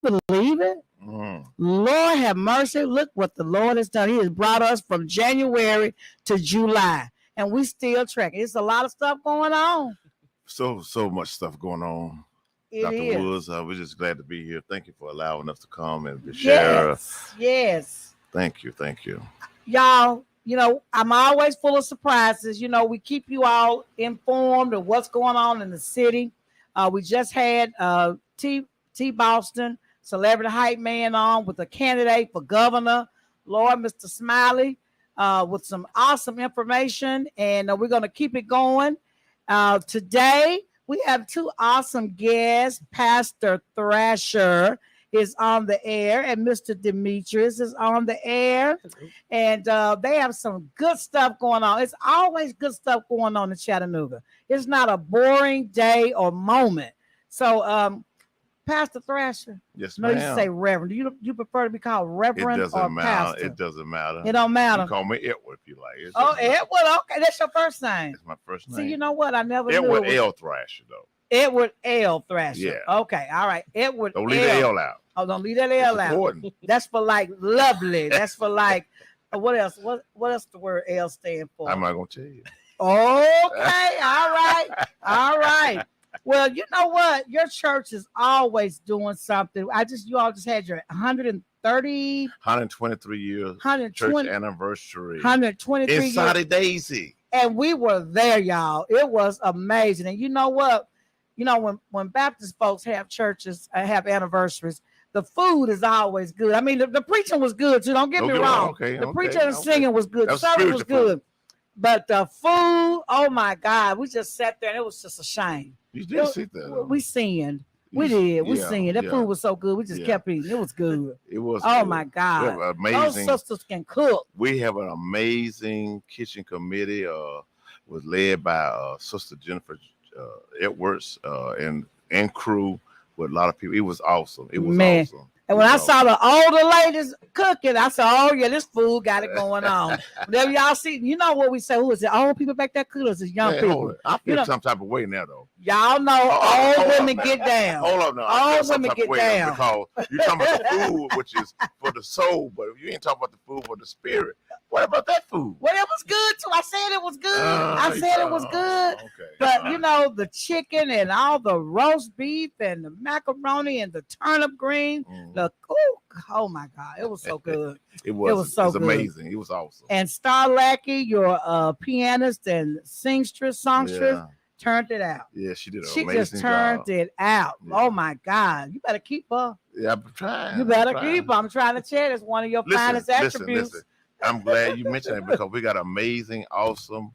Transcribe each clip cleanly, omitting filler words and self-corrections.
believe it? Lord have mercy. Look what the Lord has done. He has brought us from January to July, and we still tracking. It's a lot of stuff going on. So much stuff going on. It Dr. is. Woods, we're just glad to be here. Thank you for allowing us to come and share. Yes. Thank you. Y'all, I'm always full of surprises. We keep you all informed of what's going on in the city. We just had T Boston, Celebrity Hype Man, on with a candidate for governor, Lord, Mr. Smiley, with some awesome information, and we're going to keep it going. Today, we have two awesome guests. Pastor Thrasher is on the air, and Mr. Demetrius is on the air. And they have some good stuff going on. It's always good stuff going on in Chattanooga. It's not a boring day or moment. So, Pastor Thrasher. Yes, ma'am. No, you say Reverend. Do you prefer to be called Reverend or Pastor? It doesn't matter. It don't matter. You call me Edward if you like. Edward. Okay, that's your first name. It's my first name. See, you know what? I never Edward knew. L. Thrasher, though. Edward L. Thrasher. Yeah. Okay. All right. Edward. Don't leave the L out. Oh, don't leave that L out. Important. That's for like lovely. That's for like what else? What else the word L stand for? I'm not gonna tell you. Okay. All right. Well, you know what? Your church is always doing something. You all just had your 123 years church anniversary. 123 in years. Soddy Daisy. And we were there, y'all. It was amazing. And you know what? When Baptist folks have churches, have anniversaries, the food is always good. I mean, the preaching was good too. Don't get me wrong. The preaching and singing was good. The service was good. But the food, oh my God, we just sat there and it was just a shame. You did sit there. We sinned. We did. We sinned. That food was so good. We just kept eating. It was good. It was. Oh good. my God. Amazing. Those sisters can cook. We have an amazing kitchen committee. Was led by Sister Jennifer Edwards and crew with a lot of people. It was awesome. It was awesome. And when I saw the older ladies cooking, I said, oh, yeah, this food got it going on. Whenever y'all see, you know what we say, who is it? Old people back there cooking, or is it young people? I feel some type of way now, though. Y'all know old women get down. Hold up now. Old women get down. Because you're talking about the food, which is for the soul, but you ain't talking about the food for the spirit. What about that food? Well, it was good, too. I said it was good. Okay. But, the chicken and all the roast beef and the macaroni and the turnip green, oh, my God. It was so good. It was so good. Amazing. It was awesome. And Star Lackey, your pianist and songstress, turned it out. Yeah, she did. She just turned it out. Yeah. Oh my God! You better keep her. Yeah, I'm trying. You better keep her. I'm trying to tell you, it's one of your finest attributes. Listen. I'm glad you mentioned it because we got an amazing, awesome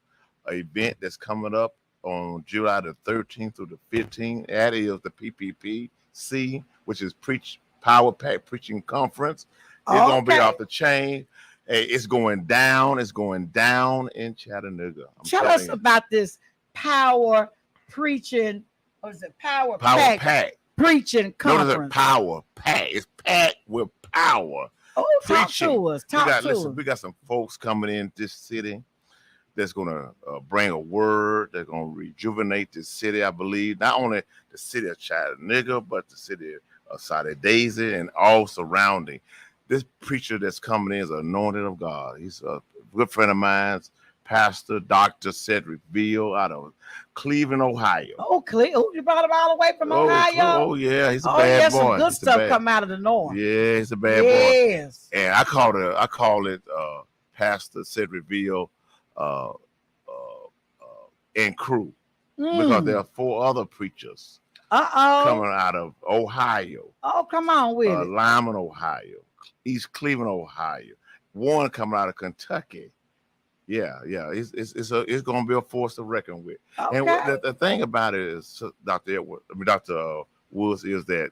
event that's coming up on July the 13th through the 15th. That is the PPPC, which is Power Pack Preaching Conference. It's gonna be off the chain. Hey, it's going down. It's going down in Chattanooga. Tell us about this Power Preaching. What is it? Power Pack Preaching Conference. No, it's a Power Pack. It's packed with power. Oh, talk to us. We got some folks coming in this city that's going to bring a word. They're going to rejuvenate this city, I believe. Not only the city of Chattanooga, but the city of Soddy Daisy and all surrounding. This preacher that's coming in is anointed of God. He's a good friend of mine, Pastor Dr. Cedric Veal out of Cleveland, Ohio. Oh, you brought him all the way from Ohio? Oh, yeah, he's a bad boy. Some good stuff come out of the north. Yeah, he's a bad boy. And I call it Pastor Cedric Veal and crew because there are 4 other preachers coming out of Ohio. Oh, come on with it. Lyman, Ohio, East Cleveland, Ohio. One coming out of Kentucky. Yeah. It's going to be a force to reckon with. Okay. And the thing about it is, Dr. Woods, is that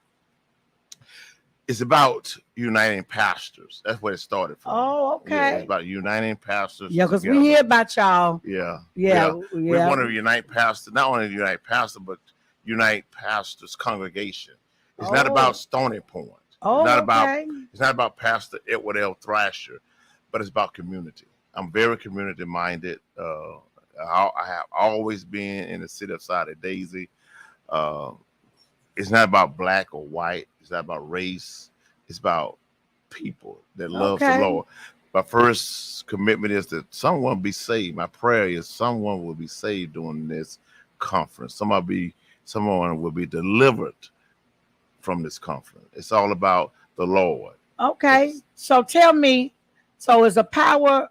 it's about uniting pastors. That's where it started from. Oh, okay. Yeah, it's about uniting pastors. Yeah, because we hear about y'all. Yeah. We want to unite pastors, not only unite pastors, but unite pastors' congregation. It's not about Stoney Point. It's not about Pastor Edward L. Thrasher, but it's about community. I'm very community-minded. I have always been in the city of Soddy Daisy it's not about black or white. It's not about race. It's about people that loves the Okay. Lord. My first commitment is that someone be saved. My prayer is someone will be saved during this conference. Someone will be delivered from this conference. It's all about the Lord. Okay. It's So tell me, so it's a power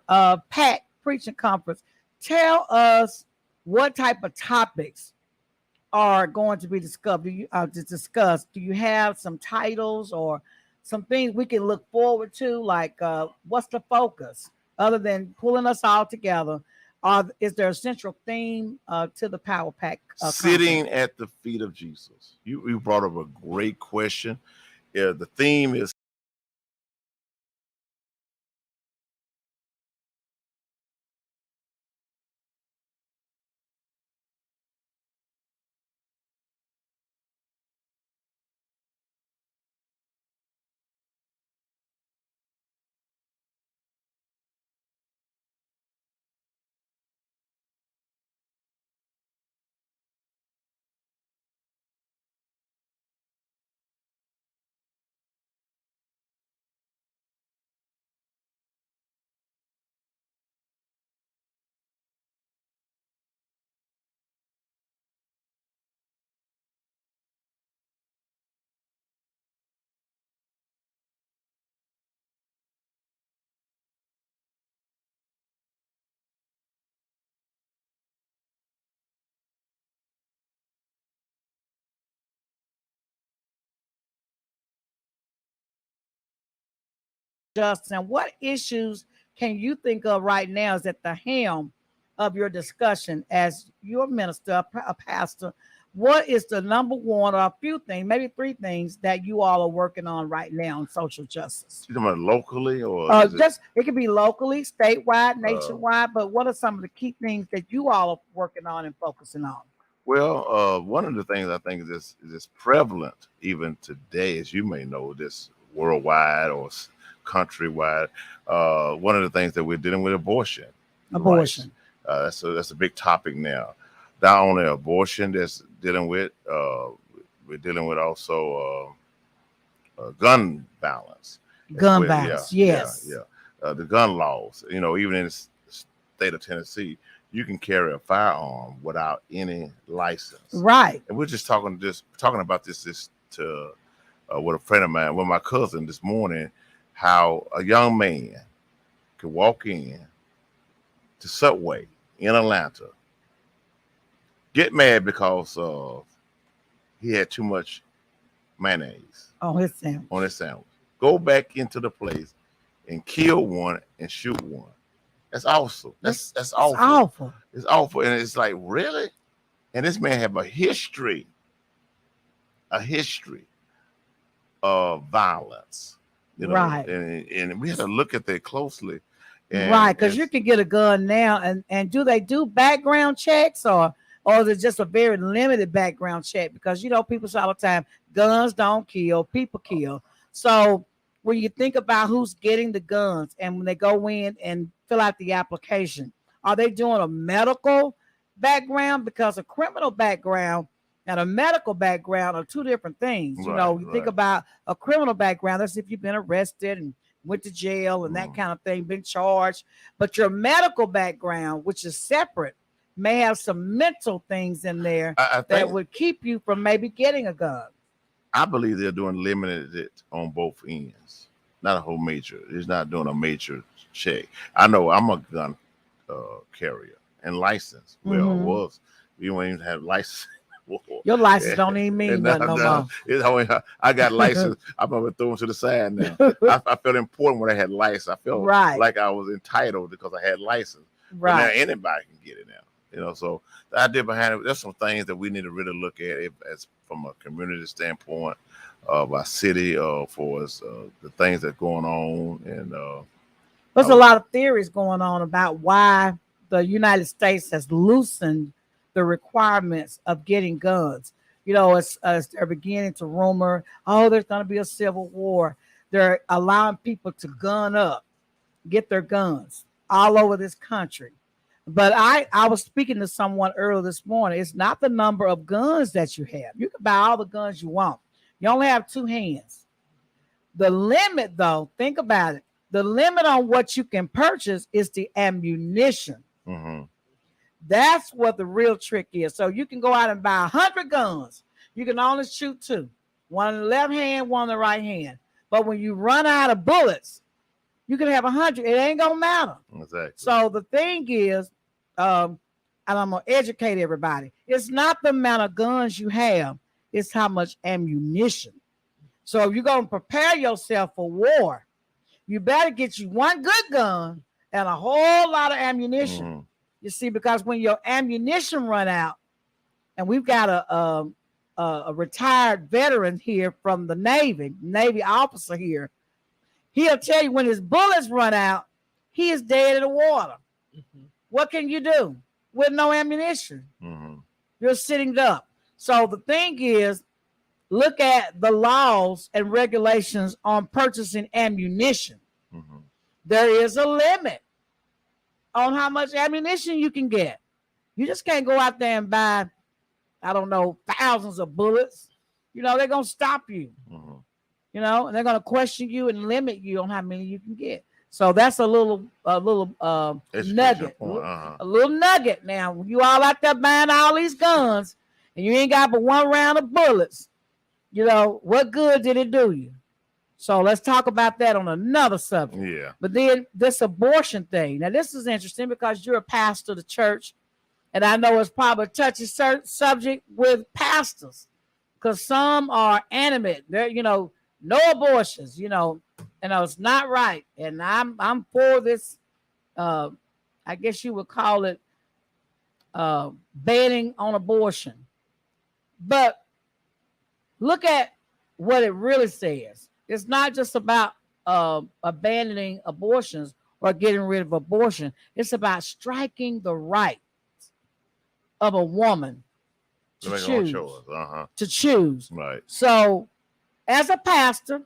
pack preaching conference. Tell us what type of topics are going to be discussed. Do you have some titles or some things we can look forward to? Like, what's the focus other than pulling us all together? Is there a central theme to the Power Pack sitting conference? at the feet of Jesus. You brought up a great question. Yeah, the theme is Justin, what issues can you think of right now is at the helm of your discussion as your minister, a pastor? What is the number one or a few things, maybe three things that you all are working on right now in social justice? you talking about locally or is it Just it could be locally, statewide, uh, nationwide, but what are some of the key things that you all are working on and focusing on? well, one of the things I think is prevalent even today, as you may know, this worldwide or countrywide. One of the things that we're dealing with abortion rights. Abortion. That's a big topic now. Not only abortion that's dealing with, we're dealing with also gun violence as Gun well. Yeah, violence, yeah, yes. yeah. The gun laws. Even in the state of Tennessee, you can carry a firearm without any license. Right. And we're just talking about this to with a friend of mine, with my cousin this morning, how a young man could walk in to Subway in Atlanta, get mad because he had too much mayonnaise On his sandwich. on his sandwich. Go back into the place and kill one and shoot one. That's awesome. That's It's awful. awful. It's awful. And it's like, really? And this man have a history of violence, Right. and we have to look at that closely. Right, And because you can get a gun now, and do they do background checks, or is it just a very limited background check? Because people say all the time, guns don't kill, people kill. So when you think about who's getting the guns, and when they go in and fill out the application, are they doing a medical background? Because a criminal background and a medical background are two different things. right, You think right. about a criminal background, that's if you've been arrested and went to jail and that Mm. kind of thing, been charged. But your medical background, which is separate, may have some mental things in there I that think would keep you from maybe getting a gun. I believe they're doing limited it on both ends, not a whole major. It's not doing a major check. I know I'm a gun carrier and licensed. Well, Mm-hmm. was we don't even have license. Your license Yeah. don't even mean And nothing no more. I got license. I'm gonna throw them to the side now. I felt important when I had license. I felt Right, like I was entitled because I had license. But now right. anybody can get it now. So the idea behind it, there's some things that we need to really look at as from a community standpoint of our city, for us, the things that going on, and There's a uh, lot of theories going on about why the United States has loosened the requirements of getting guns. As they're beginning to rumor, oh, there's going to be a civil war. They're allowing people to gun up, get their guns all over this country. But I was speaking to someone earlier this morning. It's not the number of guns that you have. You can buy all the guns you want. You only have two hands. The limit, though, think about it. The limit on what you can purchase is the ammunition. Mm-hmm. That's what the real trick is. So you can go out and buy 100 guns. You can only shoot two, one in the left hand, one in the right hand. But when you run out of bullets, you can have 100. It ain't gonna matter. Exactly. So the thing is, and I'm gonna educate everybody. It's not the amount of guns you have; it's how much ammunition. So if you're gonna prepare yourself for war, you better get you one good gun and a whole lot of ammunition. Mm-hmm. You see, because when your ammunition run out, and we've got a retired veteran here from the Navy officer here, he'll tell you when his bullets run out, he is dead in the water. Mm-hmm. What can you do with no ammunition? Mm-hmm. You're sitting up. So the thing is, look at the laws and regulations on purchasing ammunition. Mm-hmm. There is a limit on how much ammunition you can get. You just can't go out there and buy, I don't know, thousands of bullets. You know, they're going to stop you. Mm-hmm. You know, and they're going to question you and limit you on how many you can get. So that's a little nugget. Uh-huh. A little nugget. Now, you all out there buying all these guns and you ain't got but one round of bullets, you know, what good did it do you? So let's talk about that on another subject. Yeah. But then this abortion thing. Now, this is interesting because you're a pastor of the church. And I know it's probably a touchy subject with pastors because some are animate. They're, you know, no abortions, you know, it's not right. And I'm for this, I guess you would call it banning on abortion. But look at what it really says. It's not just about abandoning abortions or getting rid of abortion. It's about striking the right of a woman to choose. Uh-huh. To choose. Right. So, as a pastor,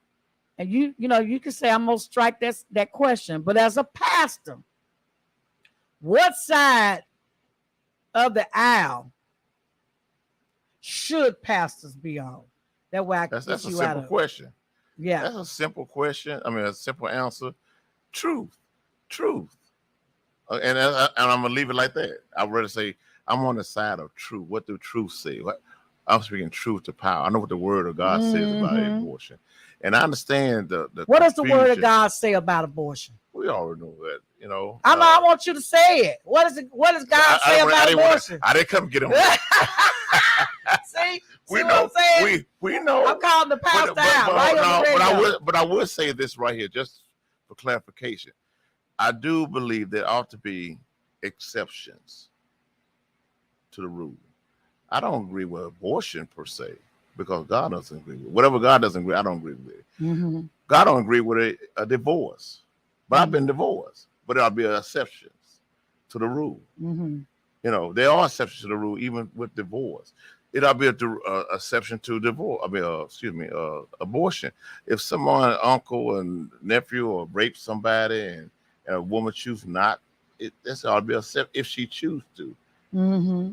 and you know, you can say I'm gonna strike that question, but as a pastor, what side of the aisle should pastors be on? That way, that's a simple question. Yeah, that's a simple question. I mean, a simple answer. Truth. And I'm gonna leave it like that. I'd rather say I'm on the side of truth. What do truth say? I'm speaking truth to power. I know what the Word of God says about abortion, and I understand the. What does the Word of God say about abortion? We already know that, you know. I know. I want you to say it. What does God say about abortion? I didn't come get on. See we what know. I'm saying? We know. I'm calling the pastor out. But I would say this right here, just for clarification. I do believe there ought to be exceptions to the rule. I don't agree with abortion per se because God doesn't agree with it. Whatever God doesn't agree, I don't agree with it. Mm-hmm. God don't agree with a divorce, but I've been divorced. But there'll be exceptions to the rule. Mm-hmm. You know, there are exceptions to the rule even with divorce. It'll be an exception to divorce. Abortion. If someone, uncle and nephew, or rape somebody and a woman choose not, that's ought to be accepted if she choose to. Mm-hmm.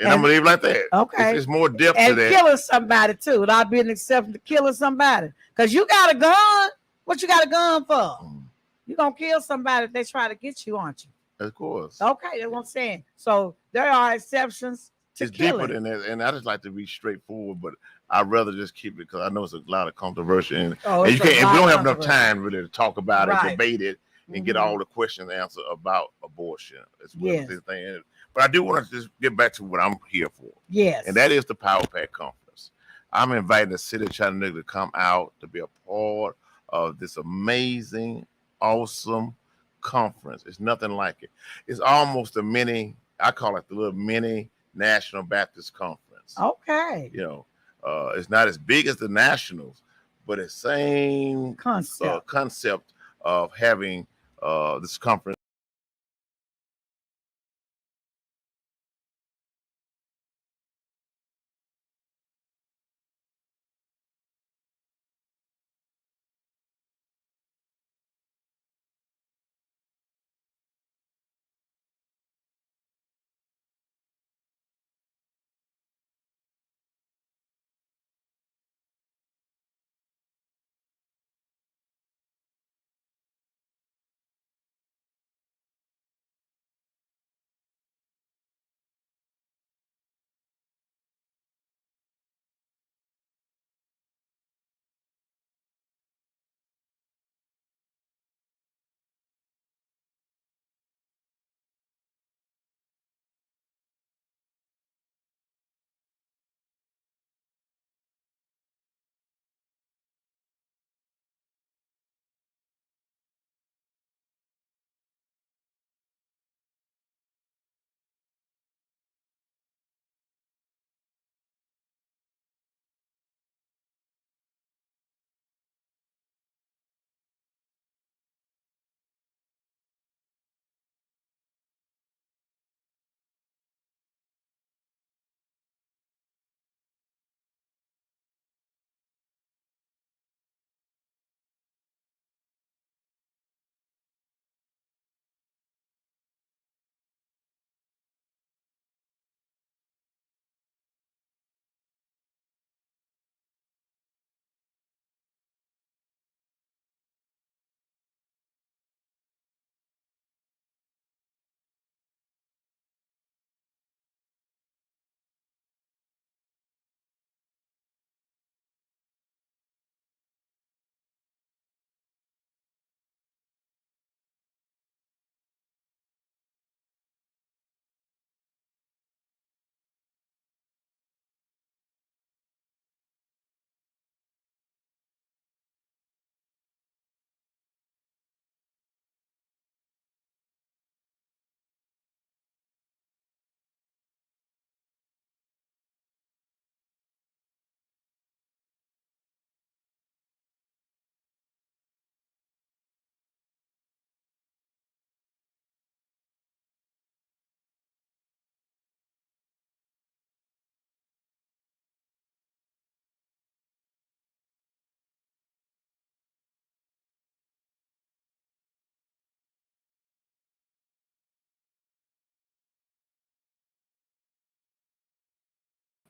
And I'm gonna leave it like that. Okay, it's more depth to that. And killing somebody too. It ought to be an exception to killing somebody. Because you got a gun. What you got a gun for? Mm. You're gonna kill somebody if they try to get you, aren't you? Of course. Okay, that's what I'm saying. So there are exceptions to killing. Deeper than that, and I just like to be straightforward, but I'd rather just keep it because I know it's a lot of controversy, and you can't. And we don't have enough time really to talk about it, debate it, and get all the questions answered about abortion as well as this thing. But I do want to just get back to what I'm here for. Yes. And that is the Power Pack Conference. I'm inviting the city of Chattanooga to come out to be a part of this amazing, awesome conference. It's nothing like it. It's almost a mini, I call it the little mini National Baptist Conference. Okay. You know, it's not as big as the Nationals, but it's same concept of having this conference.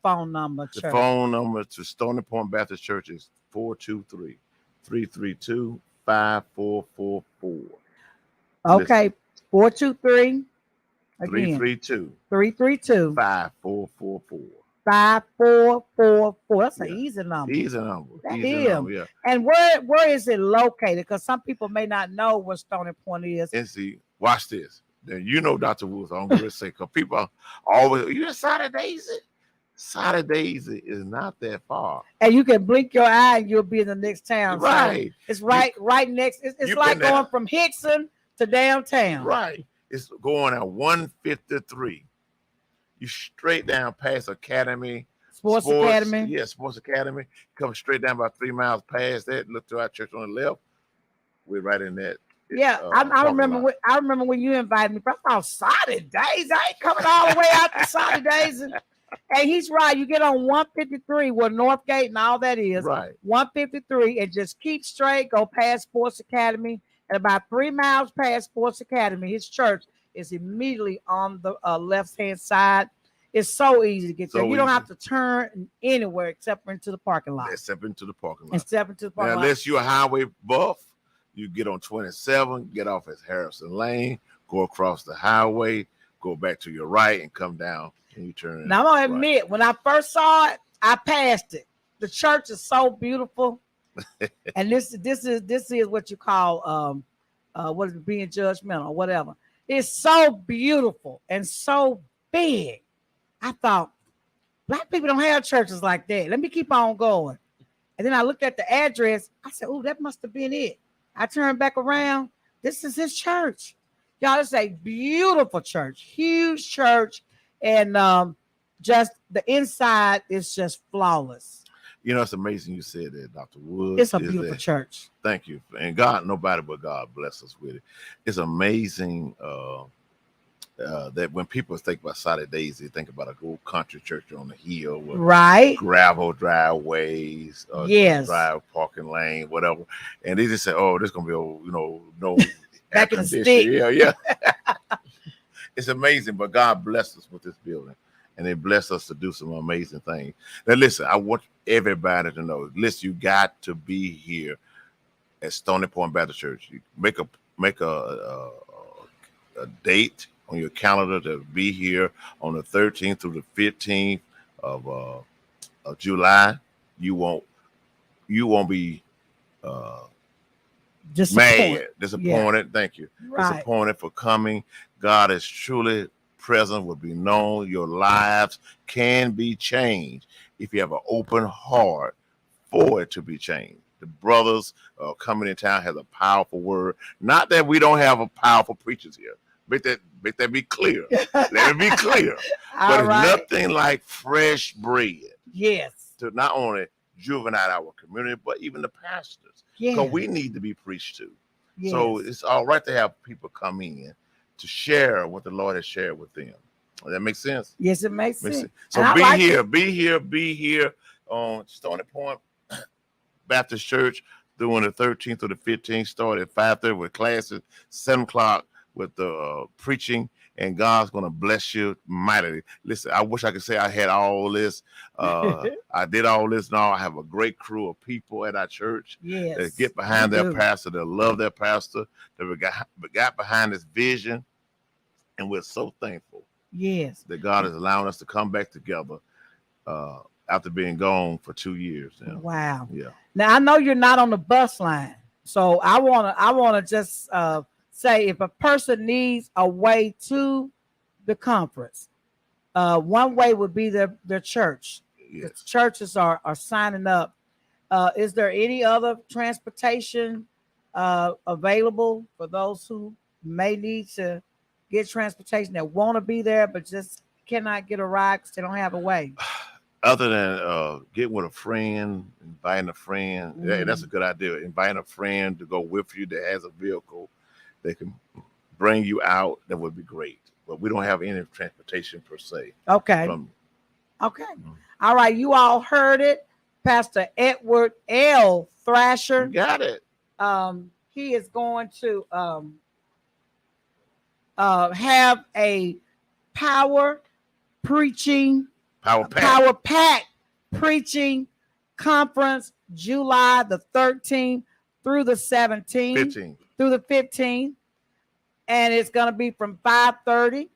phone number, The church? phone number to Stoney Point Baptist Church is 423-332-5444. Okay, 423 again 332 332 5444. 5444. That's an Yeah. easy number. Easy number. That Easy is. number. Yeah. And where is it located? Because some people may not know where Stony Point is. And see, watch this. Then you know Dr. Woods. I'm gonna say because people always you in Daisy. Daisy is not that far. And you can blink your eye and you'll be in the next town. Right. So it's right next. It's like going from Hickson to downtown. Right. It's going at 153. You straight down past Academy. Sports Academy. Yeah, Sports Academy. Come straight down about 3 miles past that. Look to our church on the left. We're right in that. Yeah, I remember when you invited me. But I thought Saturday days. I ain't coming all the way out to Saturday days. And he's right. You get on 153 where Northgate and all that is. Right. 153 and just keep straight. Go past Sports Academy. And about 3 miles past Sports Academy, his church is immediately on the left-hand side. It's so easy to get there. You don't have to turn anywhere except into the parking lot. Step into the parking lot. Now, unless you're a highway buff, you get on 27, get off at Harrison Lane, go across the highway, go back to your right, and come down, and you turn. Now, I'm going to admit, when I first saw it, I passed it. The church is so beautiful. And this is what you call what is it, being judgmental or whatever. It's so beautiful and so big. I thought, Black people don't have churches like that. Let me keep on going. And then I looked at the address. I said, oh, that must have been it. I turned back around. This is his church. Y'all, it's a beautiful church, huge church. And just the inside is just flawless. You know, it's amazing you said that, Dr. Woods. It's a beautiful church. Thank you. And God, nobody but God bless us with it. It's amazing that when people think about Saturday days, they think about a old country church on the hill with gravel driveways, drive parking lane, whatever. And they just say, oh, this is going to be, no back in the stick. Yeah. It's amazing, but God blessed us with this building. And they bless us to do some amazing things. Now, listen, I want everybody to know. Listen, you got to be here at Stoney Point Baptist Church. You make a date on your calendar to be here on the 13th through the 15th of July. You won't be disappointed. Yeah. Thank you. Right. Disappointed for coming. God is truly present, will be known. Your lives can be changed if you have an open heart for it to be changed. The brothers coming in town has a powerful word. Not that we don't have a powerful preachers here. Make that be clear. Let it be clear. But it's nothing like fresh bread. Yes. To not only juvenile our community, but even the pastors. Because we need to be preached to. Yes. So it's all right to have people come in to share what the Lord has shared with them. Does that make sense? Yes, it makes sense. So be here on Stoney Point Baptist Church during the 13th to the 15th, start at 5:30 with classes, 7 o'clock with the preaching, and God's going to bless you mightily. Listen, I wish I could say I had all this. I did all this. Now I have a great crew of people at our church that get behind their pastor, that love their pastor, that got behind this vision. And we're so thankful that God is allowing us to come back together after being gone for 2 years. Wow. Yeah. Now, I know you're not on the bus line. So I wanna just say if a person needs a way to the conference, one way would be their church. Yes. The churches are signing up. Is there any other transportation available for those who may need to get transportation that want to be there but just cannot get a ride because they don't have a way? Other than getting with a friend, inviting a friend, that's a good idea. Inviting a friend to go with you that has a vehicle that can bring you out, that would be great. But we don't have any transportation per se. Okay. All right. You all heard it. Pastor Edward L. Thrasher. Got it. He is going to have a power preaching Power Pack Preaching Conference, July the 13th through the 17th, through the 15th. And it's going to be from 5:30.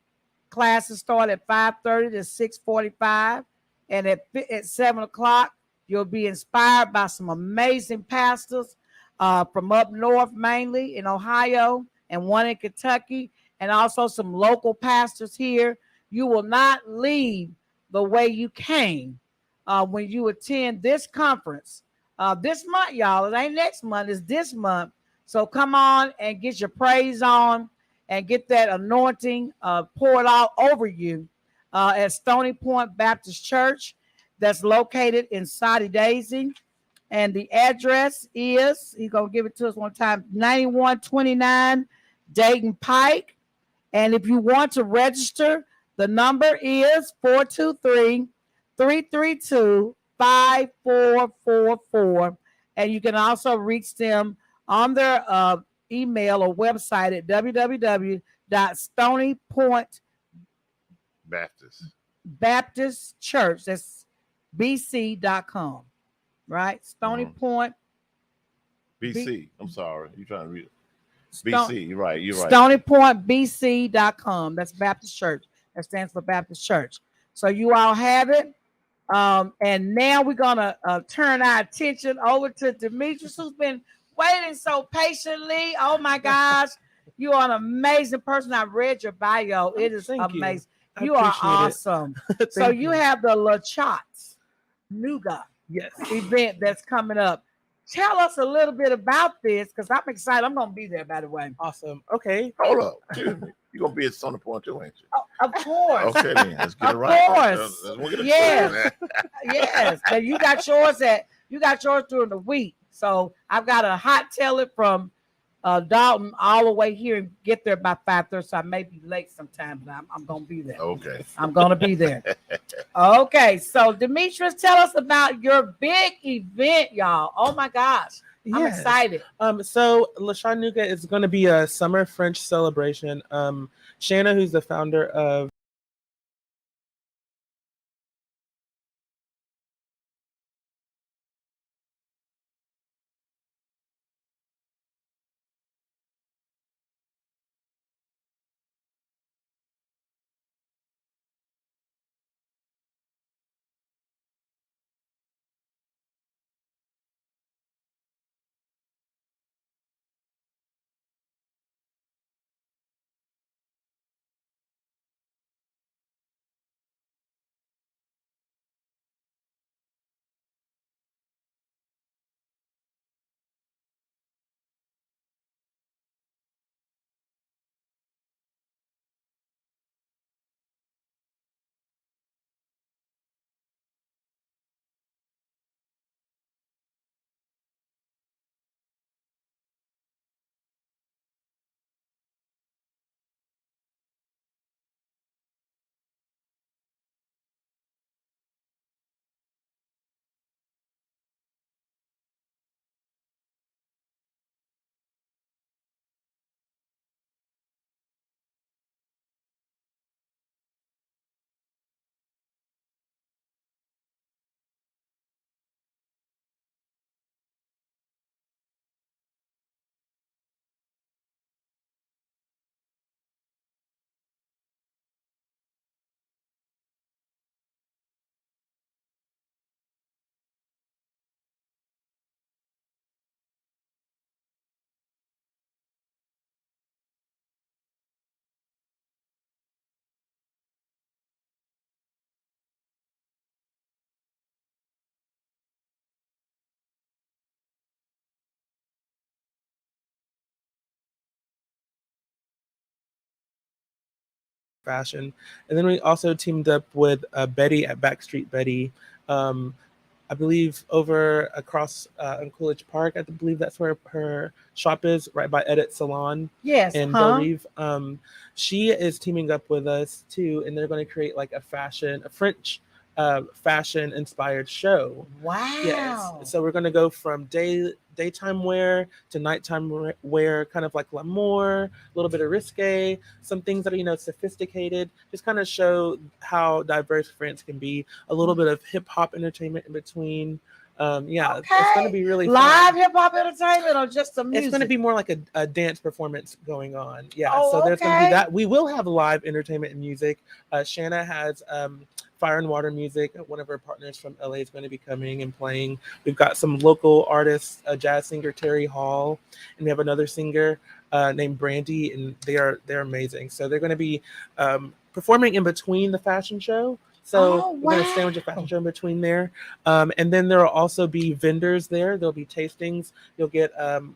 Classes start at 5:30 to 6:45. And at 7 o'clock, you'll be inspired by some amazing pastors from up north, mainly in Ohio, and one in Kentucky, and also some local pastors here. You will not leave the way you came when you attend this conference this month, y'all. It ain't next month, it's this month. So come on and get your praise on and get that anointing poured out over you at Stoney Point Baptist Church that's located in Soddy Daisy. And the address is, he's going to give it to us one time, 9129 Dayton Pike. And if you want to register, the number is 423-332-5444. And you can also reach them on their email or website at www.stoneypointbaptistchurch. That's bc.com. Right? Stoney Point. BC. I'm sorry. You're trying to read it. BC. You're right. StoneyPointBC.com. That's Baptist Church. That stands for Baptist Church. So you all have it. And now we're going to turn our attention over to Demetrius, who's been waiting so patiently. Oh, my gosh. You are an amazing person. I read your bio. It is amazing. You are awesome. So you have the La Chattanooga event that's coming up. Tell us a little bit about this, because I'm excited. I'm going to be there, by the way. Awesome. Okay. Hold up. You're going to be at Stoney Point too, ain't you? Oh, of course. Okay, then. Let's get it right. Of course. Yes. Yes. And you got yours during the week. So I've got a hot tail it from Dalton all the way here and get there by 5:30. So I may be late sometimes, but I'm going to be there. Okay. I'm going to be there. Okay. So Demetrius, tell us about your big event, y'all. Oh my gosh. I'm excited. So La Chattanooga is going to be a summer French celebration. Shanna, who's the founder of fashion. And then we also teamed up with Betty at Backstreet Betty. I believe over across in Coolidge Park. I believe that's where her shop is, right by Edit Salon. Yes. In Bellerive. She is teaming up with us too, and they're going to create like a French fashion inspired show. Wow. Yes. So we're going to go from daytime wear to nighttime wear, kind of like glamour, a little bit of risque, some things that are, sophisticated, just kind of show how diverse France can be, a little bit of hip hop entertainment in between. Yeah, Okay. it's going to be really live fun. hip hop entertainment or just the music? It's going to be more like a dance performance going on. Yeah, Oh, so there's going to be okay. that. We will have live entertainment and music. Shanna has Fire and Water Music. One of our partners from LA is going to be coming and playing. We've got some local artists, a jazz singer Terry Hall, and we have another singer named Brandy, and they're amazing. So they're going to be performing in between the fashion show. So we're going to sandwich a fashion show in between there. And then there will also be vendors there. There'll be tastings. You'll get,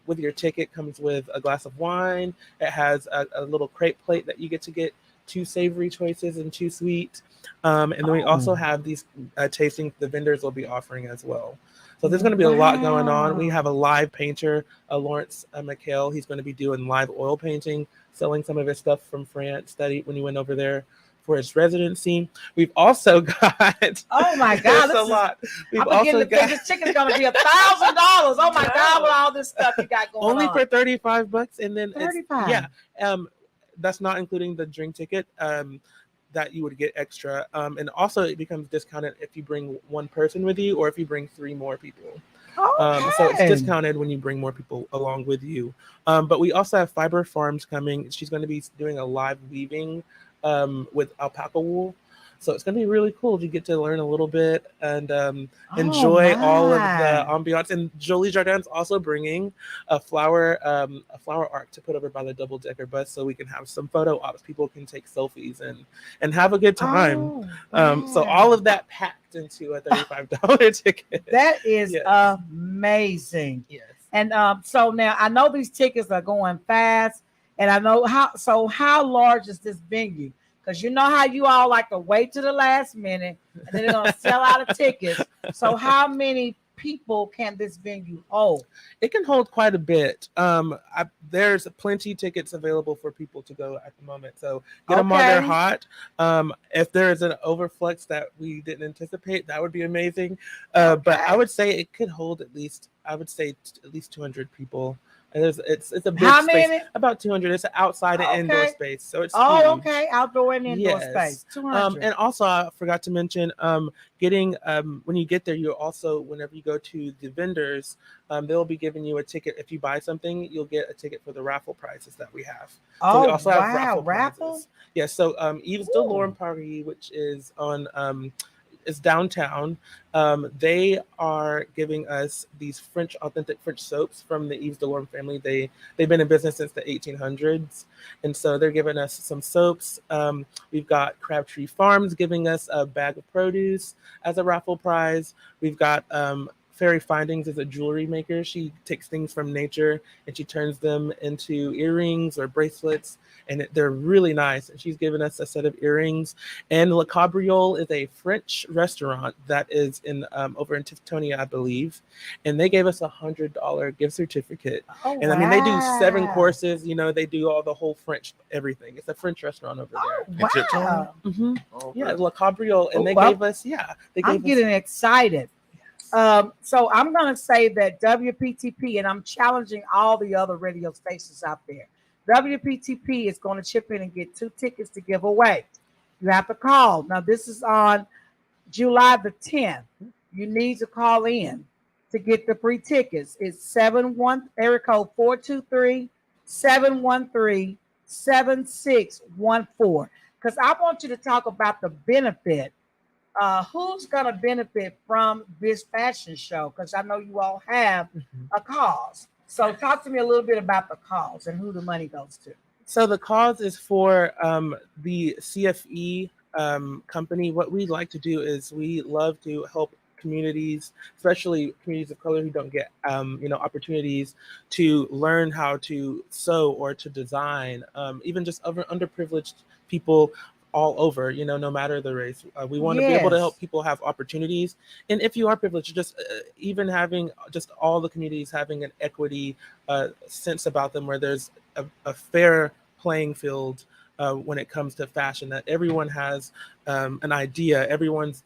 with your ticket, comes with a glass of wine. It has a little crepe plate that you get to get 2 savory choices and 2 sweet. And then we also have these tastings the vendors will be offering as well. So there's going to be a lot going on. We have a live painter, Lawrence McHale. He's going to be doing live oil painting, selling some of his stuff from France that when he went over there for his residency. We've also got oh my God, that's a lot. We've I'm also got this chicken's gonna be $1,000. Oh my God, with all this stuff you got going only on. for $35, and then 35. yeah, that's not including the drink ticket that you would get extra, and also it becomes discounted if you bring 1 person with you or if you bring 3 more people. Okay. So it's discounted when you bring more people along with you. But we also have Fiber Farms coming. She's going to be doing a live weaving with alpaca wool. So it's going to be really cool to get to learn a little bit and enjoy all of the ambiance. And Jolie Jardin's also bringing a flower arc to put over by the double-decker bus so we can have some photo ops. People can take selfies and have a good time. So all of that packed into a $35 ticket. That is amazing. Yes. And so now I know these tickets are going fast, and I know how large is this venue? Because you know how you all like to wait to the last minute and then they're going to sell out of tickets. So how many people can this venue hold? It can hold quite a bit. There's plenty tickets available for people to go at the moment. So get them while they're hot. If there is an overflux that we didn't anticipate, that would be amazing. But I would say it could hold at least 200 people. And it's a big space. About 200. It's an outside and indoor space, so it's huge. Outdoor and indoor space. 200. And also, I forgot to mention, getting when you get there, you also, whenever you go to the vendors, they'll be giving you a ticket. If you buy something, you'll get a ticket for the raffle prizes that we have. So we also have raffle prizes. Yeah. So Yves de Lorme Paris, which is on is downtown. They are giving us these authentic French soaps from the Yves de Lorme family. They've been in business since the 1800s, and so they're giving us some soaps. We've got Crabtree Farms giving us a bag of produce as a raffle prize. We've got Fairy Findings is a jewelry maker. She takes things from nature and she turns them into earrings or bracelets, and they're really nice. And she's given us a set of earrings. And Le Cabriole is a French restaurant that is in over in Tiftonia, I believe. And they gave us $100 gift certificate. And I mean, they do 7 courses. They do all the whole French everything. It's a French restaurant over there. Wow. Mm-hmm. Oh, yeah, Le Cabriole, and they gave us I'm getting excited. So I'm going to say that WPTP, and I'm challenging all the other radio stations out there. WPTP is going to chip in and get 2 tickets to give away. You have to call. Now, this is on July the 10th. You need to call in to get the free tickets. It's area code 423-713-7614. Because I want you to talk about the benefit. Who's going to benefit from this fashion show? Because I know you all have a cause. So talk to me a little bit about the cause and who the money goes to. So the cause is for the CFE company. What we like to do is we love to help communities, especially communities of color who don't get opportunities to learn how to sew or to design, even just underprivileged people all over, no matter the race. We want to be able to help people have opportunities. And if you are privileged, just even having just all the communities having an equity sense about them, where there's a fair playing field when it comes to fashion, that everyone has an idea. Everyone's,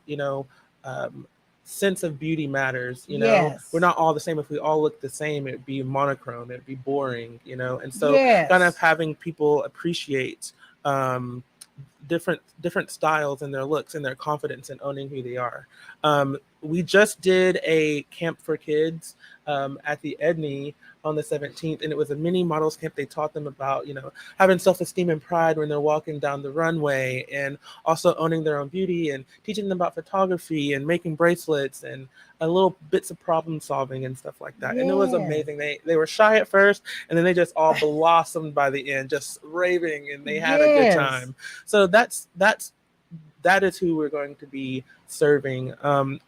sense of beauty matters. Yes. We're not all the same. If we all look the same, it'd be monochrome, it'd be boring, and so Yes. kind of having people appreciate different styles and their looks and their confidence in owning who they are. We just did a camp for kids at the Edney on the 17th, and it was a mini models camp. They taught them about having self-esteem and pride when they're walking down the runway, and also owning their own beauty, and teaching them about photography and making bracelets and a little bits of problem solving and stuff like that. And it was amazing. They were shy at first, and then they just all blossomed by the end, just raving, and they had a good time. So that is who we're going to be serving.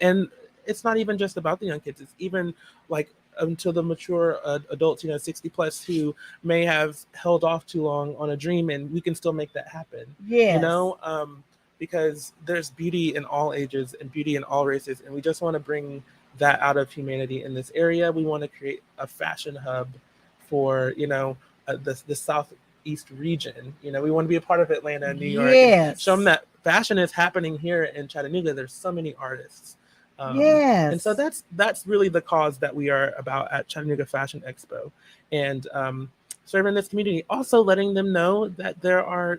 And it's not even just about the young kids. It's even like until the mature adults, 60 plus, who may have held off too long on a dream, and we can still make that happen. Yes. Because there's beauty in all ages and beauty in all races, and we just want to bring that out of humanity in this area. We want to create a fashion hub for the Southeast region. We want to be a part of Atlanta and New York. Yes. And show them that fashion is happening here in Chattanooga. There's so many artists. Yes. And so that's really the cause that we are about at Chattanooga Fashion Expo, and serving this community. Also letting them know that there are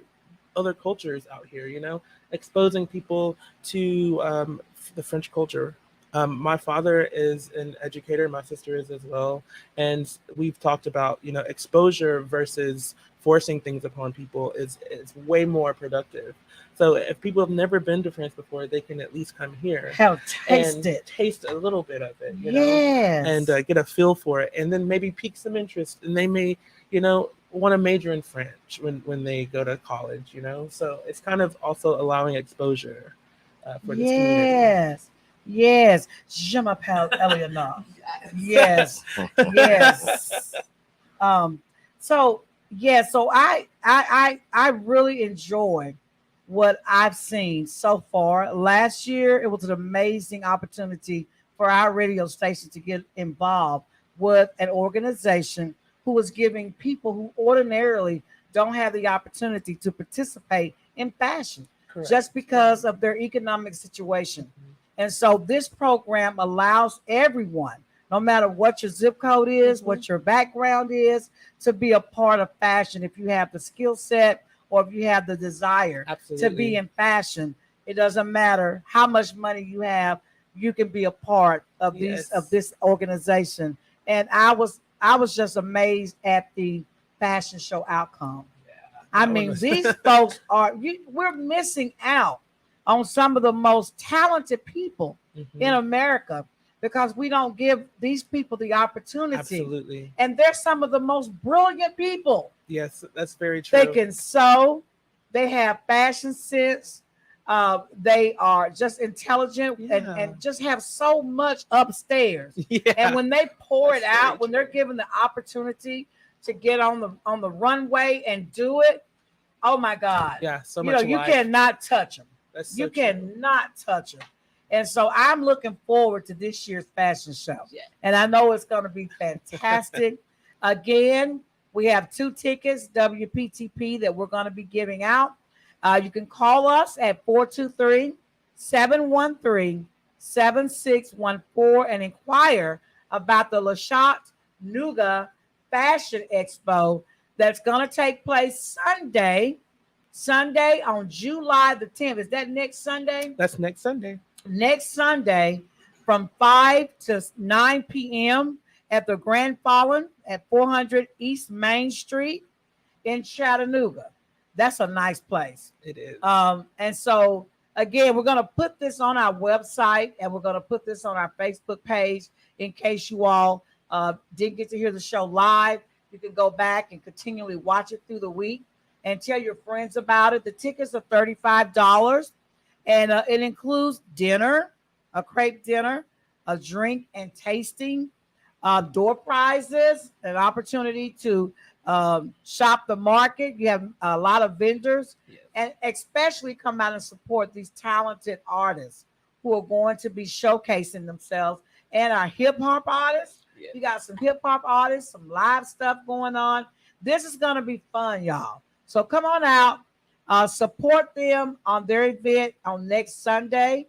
other cultures out here, exposing people to the French culture. My father is an educator, my sister is as well, and we've talked about exposure versus forcing things upon people is way more productive. So if people have never been to France before, they can at least come here, taste a little bit of it, and get a feel for it, and then maybe pique some interest, and they may want to major in French when they go to college. So it's kind of also allowing exposure for this community. Yes. Je m'appelle Eleanor. Yes. Yes. So I really enjoy what I've seen so far. Last year, it was an amazing opportunity for our radio station to get involved with an organization who was giving people who ordinarily don't have the opportunity to participate in fashion. Correct. Just because of their economic situation. Mm-hmm. And so this program allows everyone, no matter what your zip code is, what your background is, to be a part of fashion. If you have the skill set or if you have the desire to be in fashion, it doesn't matter how much money you have, you can be a part of this organization. And I was just amazed at the fashion show outcome. I mean, these folks we're missing out on some of the most talented people in America because we don't give these people the opportunity. Absolutely. And they're some of the most brilliant people. Yes, that's very true. They can sew. They have fashion sense. They are just intelligent and just have so much upstairs. Yeah. And when they pour it out, when they're given the opportunity to get on the runway and do it, oh my God! Yeah, so much. You cannot touch them. You cannot touch them. And so I'm looking forward to this year's fashion show. Yeah. And I know it's going to be fantastic. Again, we have 2 tickets, WPTP, that we're going to be giving out. You can call us at 423-713-7614 and inquire about the Chattanooga Fashion Expo that's going to take place Sunday on July the 10th. Is that next Sunday? That's next Sunday. Next Sunday from 5 to 9 p.m. at the Grand Fallen at 400 East Main Street in Chattanooga. That's a nice place. It is. And so, again, we're going to put this on our website and we're going to put this on our Facebook page in case you all didn't get to hear the show live. You can go back and continually watch it through the week and tell your friends about it. The tickets are $35, and it includes dinner, a crepe dinner, a drink and tasting, door prizes, an opportunity to shop the market. You have a lot of vendors, and especially come out and support these talented artists who are going to be showcasing themselves, and our hip hop artists. Yeah. You got some hip hop artists, some live stuff going on. This is going to be fun, y'all. So come on out, Support them on their event on next Sunday,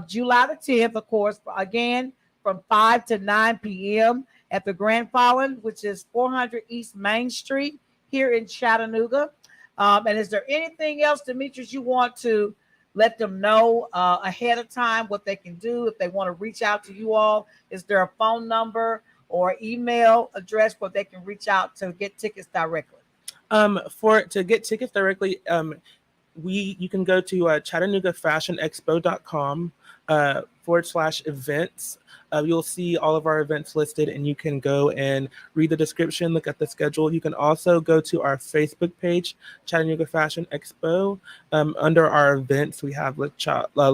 July the 10th, of course, again, from 5 to 9 p.m. at the Grand Fallen, which is 400 East Main Street here in Chattanooga. And is there anything else, Demetrius, you want to let them know ahead of time what they can do if they want to reach out to you all? Is there a phone number or email address where they can reach out to get tickets directly? To get tickets directly, you can go to ChattanoogaFashionExpo.com /events. You'll see all of our events listed, and you can go and read the description, look at the schedule. You can also go to our Facebook page, Chattanooga Fashion Expo. Under our events, we have La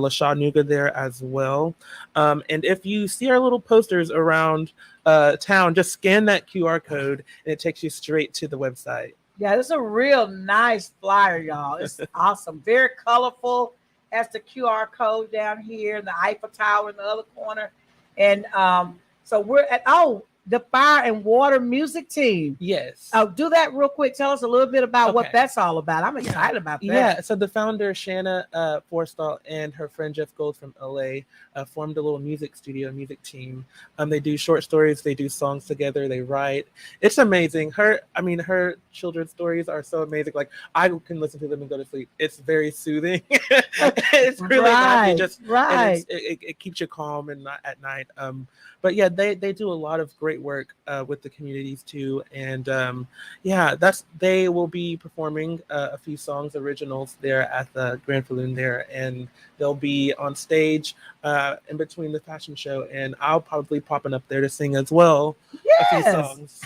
Chattanooga there as well. And if you see our little posters around town, just scan that QR code, and it takes you straight to the website. Yeah, it's a real nice flyer, y'all. It's awesome. Very colorful. Has the QR code down here, the Eiffel Tower in the other corner. And so we're at, the Fire and Water Music Team. Yes. Do that real quick. Tell us a little bit about what that's all about. I'm excited about that. Yeah, so the founder, Shanna Forstall, and her friend Jeff Gold from LA formed a little music studio, music team. They do short stories, they do songs together, they write. It's amazing. Her children's stories are so amazing. Like, I can listen to them and go to sleep. It's very soothing. It's really nice. It keeps you calm and not at night. But yeah, they do a lot of great work with the communities too, and they will be performing a few songs, originals there at the Grand Falloon there, and they'll be on stage in between the fashion show, and I'll probably popping up there to sing as well. Yes. A few songs.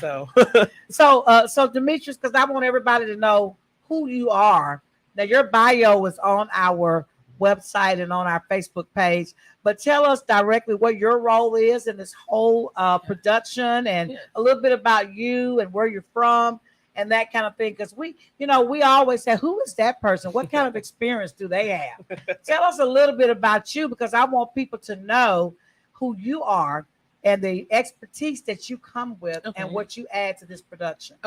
So Demetrius, because I want everybody to know who you are. Now your bio is on our website and on our Facebook page, but tell us directly what your role is in this whole production, and a little bit about you and where you're from and that kind of thing, because we always say, who is that person, what kind of experience do they have? Tell us a little bit about you, because I want people to know who you are and the expertise that you come with, and what you add to this production.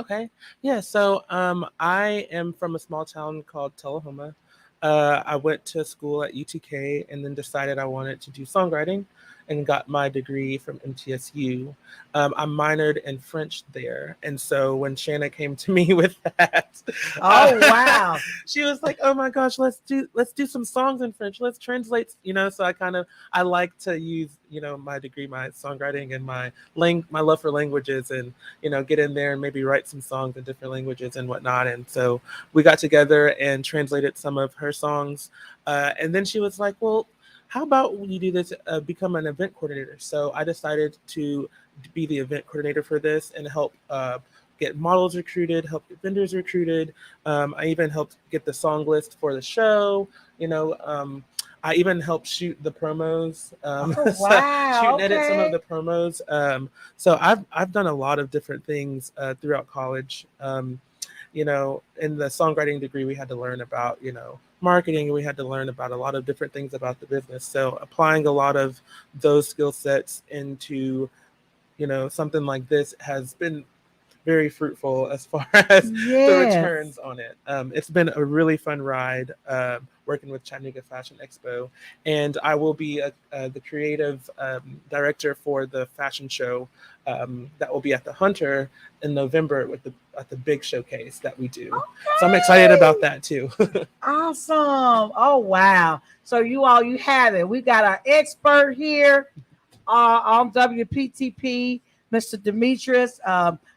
So I am from a small town called Tullahoma. I went to school at UTK and then decided I wanted to do songwriting, and got my degree from MTSU. I minored in French there. And so when Shanna came to me with that, wow, she was like, oh my gosh, let's do some songs in French. Let's translate, so I like to use, my degree, my songwriting, and my love for languages, and, get in there and maybe write some songs in different languages and whatnot. And so we got together and translated some of her songs. And then she was like, well, how about when you do this, become an event coordinator? So I decided to be the event coordinator for this and help get models recruited, help get vendors recruited. I even helped get the song list for the show. I even helped shoot the promos. Shoot and edit some of the promos. So I've done a lot of different things throughout college. In the songwriting degree, we had to learn about, marketing. We had to learn about a lot of different things about the business. So applying a lot of those skill sets into, something like this has been very fruitful as far as the returns on it. It's been a really fun ride working with Chattanooga Fashion Expo, and I will be the creative director for the fashion show that will be at the Hunter in November at the big showcase that we do. So I'm excited about that too. Awesome. Oh wow. So you have it. We got our expert here on WPTP, Mr. Demetrius,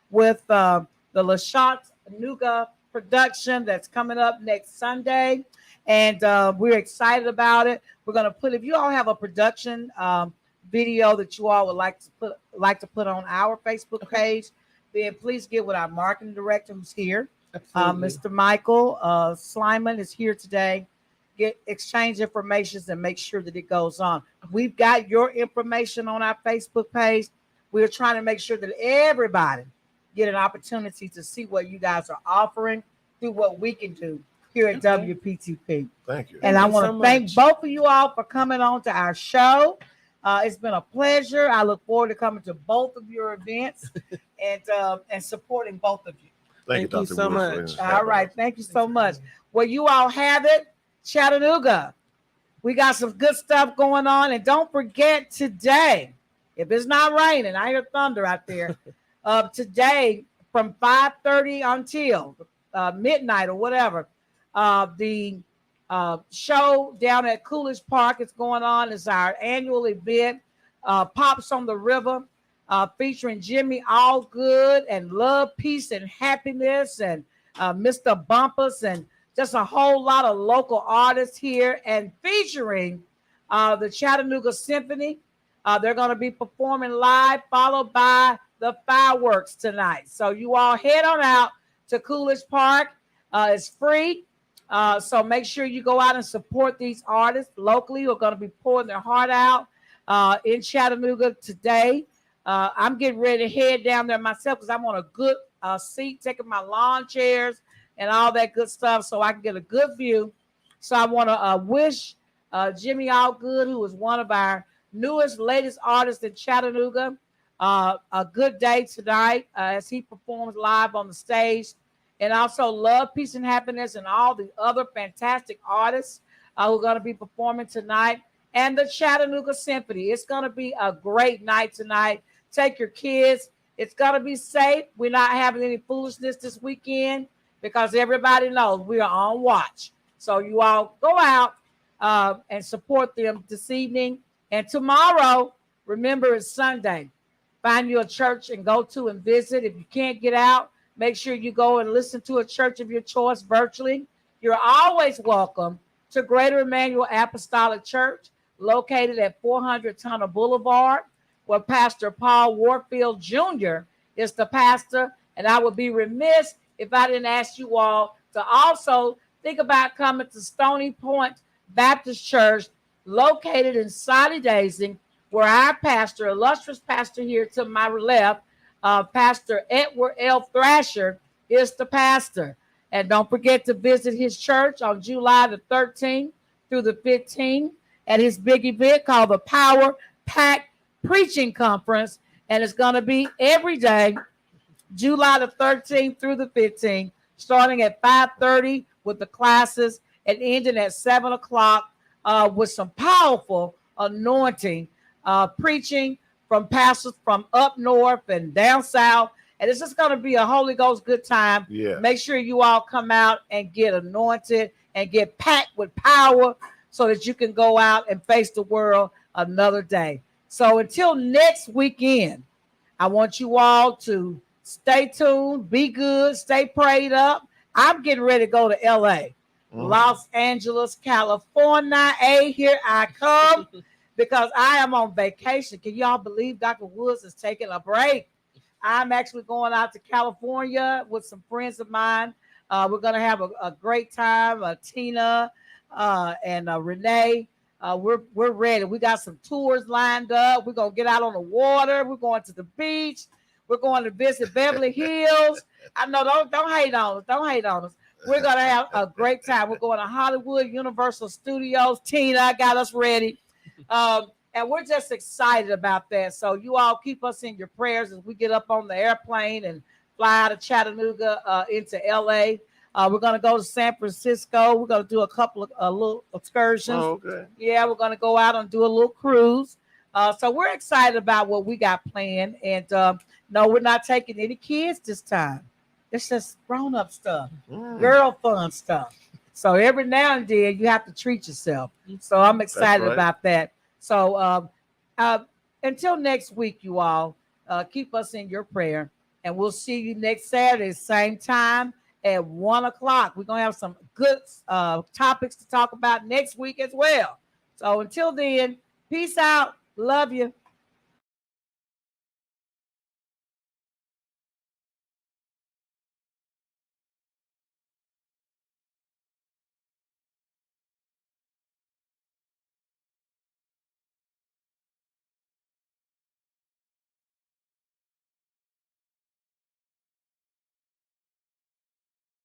with the La Chattanooga production that's coming up next Sunday. And we're excited about it. We're going to put, if you all have a production video that you all would like to put on our Facebook page, then please get with our marketing director who's here. Mr. Michael Slyman is here today. Exchange information and make sure that it goes on. We've got your information on our Facebook page. We're trying to make sure that everybody get an opportunity to see what you guys are offering through what we can do here at WPTP. Thank you. And I want to thank both of you all for coming on to our show. It's been a pleasure. I look forward to coming to both of your events and supporting both of you. Thank you, Thank you Dr. so Willis, much. for All right. Thank you so much. Well, you all have it. Chattanooga. We got some good stuff going on. And don't forget today, if it's not raining, I hear thunder out there. Today, from 5:30 until midnight or whatever, the show down at Coolidge Park is going on. It's our annual event, Pops on the River, featuring Jimmy Allgood and Love, Peace, and Happiness, and Mr. Bumpus, and just a whole lot of local artists here, and featuring the Chattanooga Symphony. They're going to be performing live, followed by the fireworks tonight. So you all head on out to Coolidge Park. It's free. So make sure you go out and support these artists locally who are going to be pouring their heart out in Chattanooga today. I'm getting ready to head down there myself because I'm on a good seat, taking my lawn chairs and all that good stuff so I can get a good view. So I want to wish Jimmy Allgood, who is one of our newest, latest artists in Chattanooga, a good day tonight as he performs live on the stage. And also Love, Peace, and Happiness, and all the other fantastic artists who are going to be performing tonight. And the Chattanooga Symphony. It's going to be a great night tonight. Take your kids. It's going to be safe. We're not having any foolishness this weekend because everybody knows we are on watch. So you all go out and support them this evening. And tomorrow, remember, it's Sunday. Find you a church and go to and visit. If you can't get out, make sure you go and listen to a church of your choice virtually. You're always welcome to Greater Emmanuel Apostolic Church, located at 400 Tunnel Boulevard, where Pastor Paul Warfield Jr. is the pastor. And I would be remiss if I didn't ask you all to also think about coming to Stoney Point Baptist Church, located in Solidazing, where our pastor, illustrious pastor here to my left, Pastor Edward L. Thrasher, is the pastor. And don't forget to visit his church on July the 13th through the 15th at his big event called the Power Pack Preaching Conference. And it's going to be every day, July the 13th through the 15th, starting at 5:30 with the classes and ending at 7 o'clock with some powerful anointing preaching from pastors from up north and down south. And it's just going to be a Holy Ghost good time. Yeah. Make sure you all come out and get anointed and get packed with power so that you can go out and face the world another day. So until next weekend, I want you all to stay tuned, be good, stay prayed up. I'm getting ready to go to LA, Los Angeles, California. Hey, here I come because I am on vacation. Can y'all believe Dr. Woods is taking a break? I'm actually going out to California with some friends of mine. We're going to have a great time. Tina and Renee, we're ready. We got some tours lined up. We're going to get out on the water. We're going to the beach. We're going to visit Beverly Hills. I know, don't hate on us. Don't hate on us. We're going to have a great time. We're going to Hollywood Universal Studios. Tina got us ready. And we're just excited about that. So you all keep us in your prayers as we get up on the airplane and fly out of Chattanooga into LA. We're going to go to San Francisco. We're going to do a couple of little excursions. Oh, okay. Yeah, we're going to go out and do a little cruise. So we're excited about what we got planned. And no, we're not taking any kids this time. It's just grown-up stuff, girl fun stuff. So every now and then you have to treat yourself. So I'm excited about that. So until next week, you all, keep us in your prayer. And we'll see you next Saturday, same time at 1 o'clock. We're going to have some good topics to talk about next week as well. So until then, peace out. Love you.